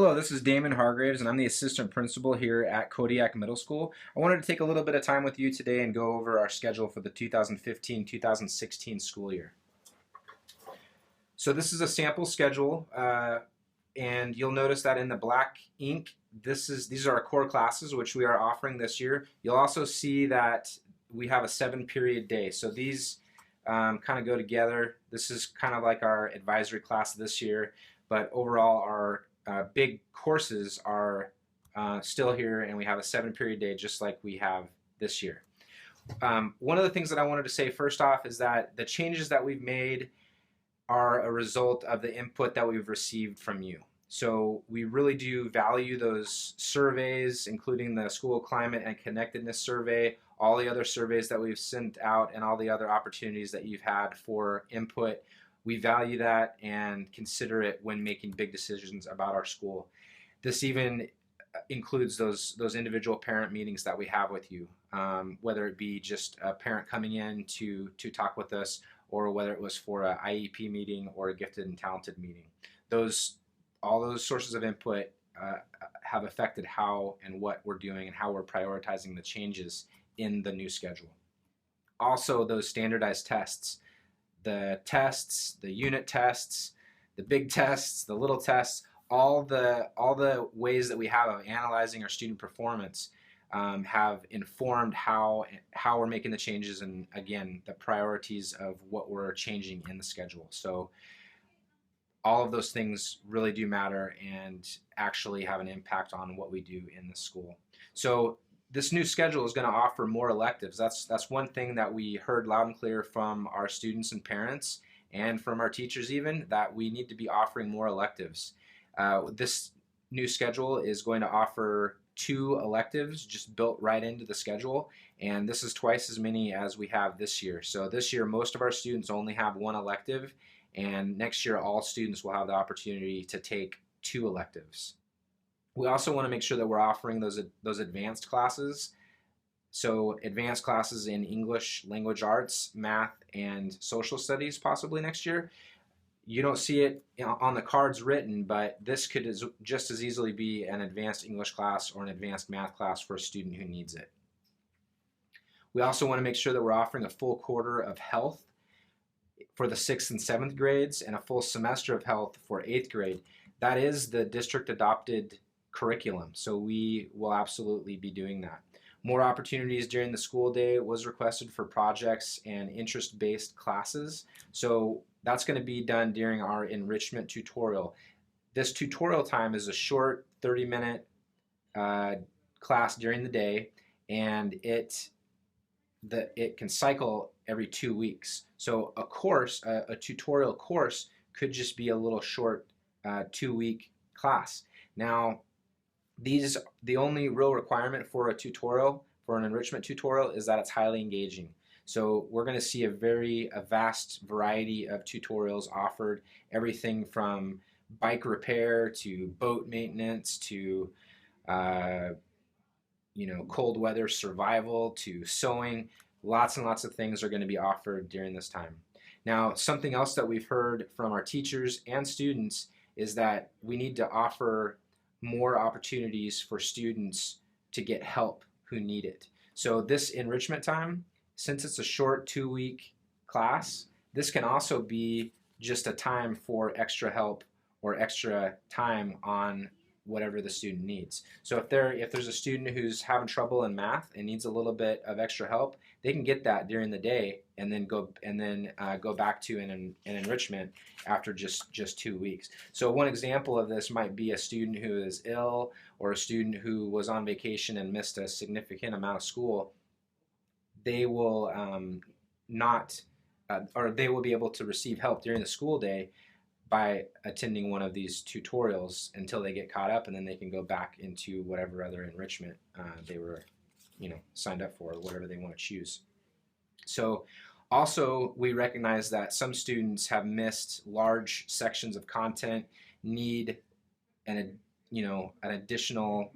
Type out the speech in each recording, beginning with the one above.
Hello, this is Damon Hargraves, and I'm the assistant principal here at Kodiak Middle School. I wanted to take a little bit of time with you today and go over our schedule for the 2015-2016 school year. So this is a sample schedule, and you'll notice that in the black ink, these are our core classes, which we are offering this year. You'll also see that we have a 7-period day. So these kind of go together. This is kind of like our advisory class this year, but overall our big courses are still here, and we have a 7-period day just like we have this year. One of the things that I wanted to say first off is that the changes that we've made are a result of the input that we've received from you. So we really do value those surveys, including the school climate and connectedness survey, all the other surveys that we've sent out, and all the other opportunities that you've had for input. We value that and consider it when making big decisions about our school. This even includes those individual parent meetings that we have with you, whether it be just a parent coming in to talk with us, or whether it was for an IEP meeting or a gifted and talented meeting. All those sources of input have affected how and what we're doing and how we're prioritizing the changes in the new schedule. Also, those standardized tests, the unit tests, the big tests, the little tests, all the ways that we have of analyzing our student performance have informed how we're making the changes, and again, the priorities of what we're changing in the schedule. So all of those things really do matter and actually have an impact on what we do in the school. So this new schedule is going to offer more electives. That's one thing that we heard loud and clear from our students and parents, and from our teachers even, that we need to be offering more electives. This new schedule is going to offer 2 electives just built right into the schedule, and this is twice as many as we have this year. So this year most of our students only have 1 elective, and next year all students will have the opportunity to take 2 electives. We also want to make sure that we're offering those advanced classes. So advanced classes in English, language arts, math, and social studies possibly next year. You don't see it on the cards written, but this could just as easily be an advanced English class or an advanced math class for a student who needs it. We also want to make sure that we're offering a full quarter of health for the 6th and 7th grades, and a full semester of health for 8th grade. That is the district adopted curriculum, so we will absolutely be doing that. More opportunities during the school day was requested for projects and interest-based classes, so that's going to be done during our enrichment tutorial. This tutorial time is a short 30-minute class during the day, and it can cycle every 2 weeks. So a course, a tutorial course, could just be a little short 2-week class. Now, the only real requirement for a tutorial, for an enrichment tutorial, is that it's highly engaging. So we're going to see a vast variety of tutorials offered, everything from bike repair to boat maintenance to cold weather survival to sewing. Lots and lots of things are going to be offered during this time. Now, something else that we've heard from our teachers and students is that we need to offer more opportunities for students to get help who need it. So this enrichment time, since it's a short 2-week class, this can also be just a time for extra help or extra time on whatever the student needs. So if there's a student who's having trouble in math and needs a little bit of extra help, they can get that during the day and then go back to an enrichment after just 2 weeks. So one example of this might be a student who is ill, or a student who was on vacation and missed a significant amount of school. They will they will be able to receive help during the school day by attending one of these tutorials until they get caught up, and then they can go back into whatever other enrichment they were signed up for, or whatever they want to choose. So also, we recognize that some students have missed large sections of content, need an additional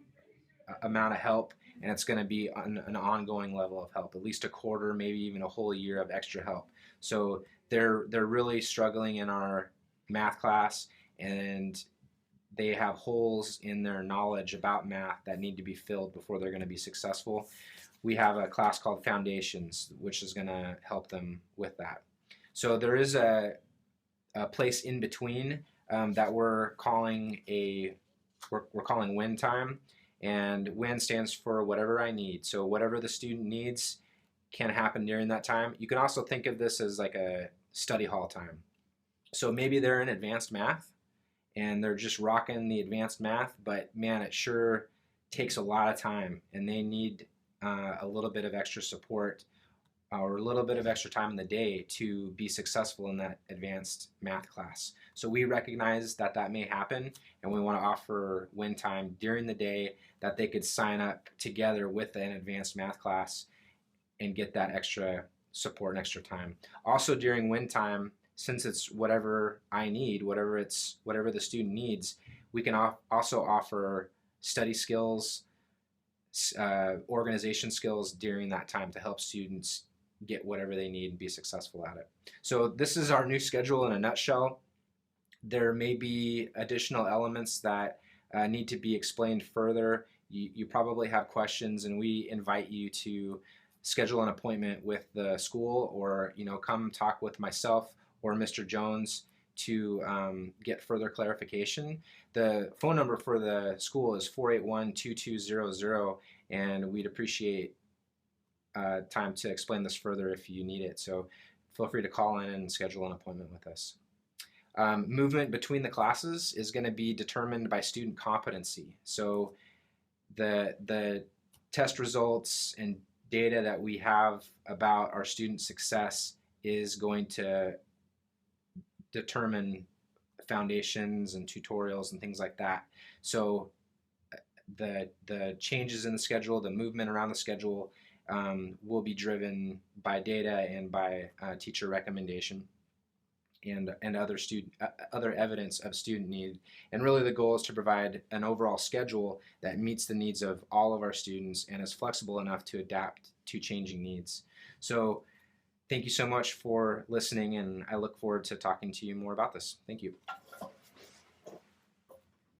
amount of help, and it's going to be an ongoing level of help, at least a quarter, maybe even a whole year of extra help. So they're really struggling in our math class, and they have holes in their knowledge about math that need to be filled before they're going to be successful. We have a class called Foundations, which is going to help them with that. So there is a place in between that we're calling WIN time, and WIN stands for whatever I need. So whatever the student needs can happen during that time. You can also think of this as like a study hall time. So maybe they're in advanced math and they're just rocking the advanced math, but man, it sure takes a lot of time and they need a little bit of extra support or a little bit of extra time in the day to be successful in that advanced math class. So we recognize that that may happen, and we want to offer WIN time during the day that they could sign up together with an advanced math class and get that extra support and extra time. Also during WIN time, since it's whatever I need, whatever the student needs, we can also offer study skills, organization skills during that time to help students get whatever they need and be successful at it. So this is our new schedule in a nutshell. There may be additional elements that need to be explained further. You probably have questions, and we invite you to schedule an appointment with the school, or come talk with myself or Mr. Jones to get further clarification. The phone number for the school is 481-2200, and we'd appreciate time to explain this further if you need it. So feel free to call in and schedule an appointment with us. Movement between the classes is going to be determined by student competency. So the test results and data that we have about our student success is going to determine foundations and tutorials and things like that. So the changes in the schedule, the movement around the schedule, will be driven by data and by teacher recommendation and other evidence of student need. And really the goal is to provide an overall schedule that meets the needs of all of our students and is flexible enough to adapt to changing needs. So thank you so much for listening, and I look forward to talking to you more about this. Thank you.